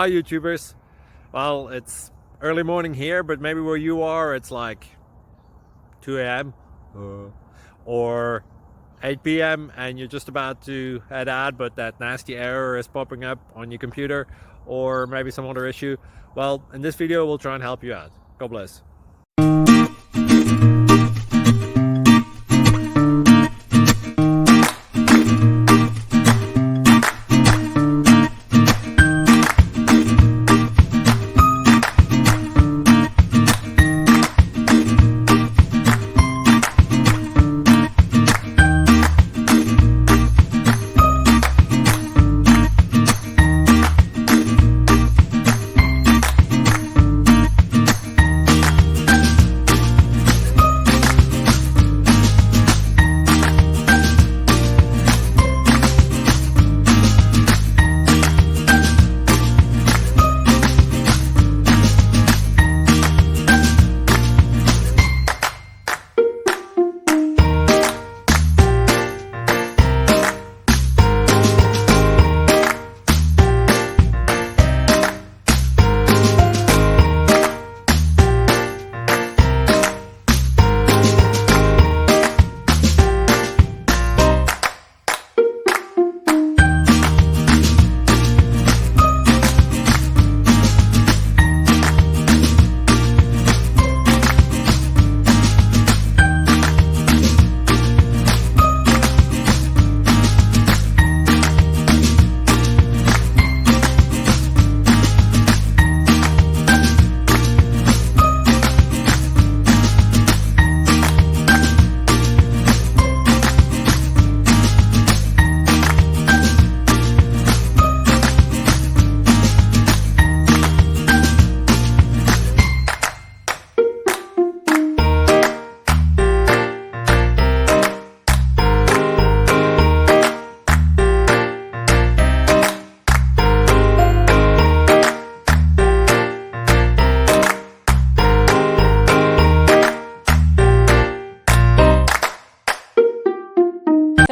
Hi YouTubers. Well, it's early morning here, but maybe where you are it's like 2 a.m. or 8 p.m. and you're just about to head out, but that nasty error is popping up on your computer, or maybe some other issue. Well, in this video we'll try and help you out. God bless.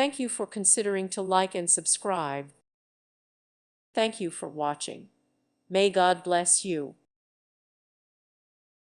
Thank you for considering to like and subscribe. Thank you for watching. May God bless you.